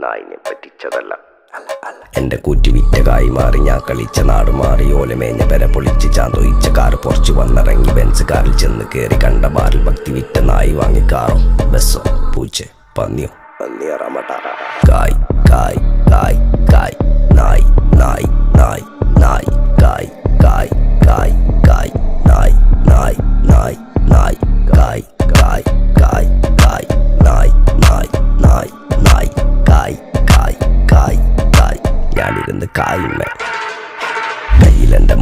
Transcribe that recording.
നായിനെ പറ്റിച്ചതല്ല. എന്റെ കൂറ്റി വിറ്റ കായി മാറി ഞാൻ കളിച്ച നാട് മാറി ഓലമേഞ്ഞ പെര പൊളിച്ച് ചാന്തൊയിച്ച കാറ് പൊറച്ചു വന്നിറങ്ങി ബെൻസ് കാറിൽ ചെന്ന് കയറി കണ്ട ബാറിൽ ഭക്തി വിറ്റ നായി വാങ്ങി കാറോ ബസ്സോ പൂച്ച പന്നിയോ പന്നിയറമട്ട കായ് കായ് കായ് കായ് നായ് നായ് നായ് നായ് കായ് കായ് കായ് കായ് നായ് നായ് നായ് നായ് കായ് കായ് കായ് കായ് നായ് നായ് നായ് നായ് കായ് കായ് കായ് കായ് ഞാനിരുന്ന് കായുമ്മ കയ്യിലെന്റെ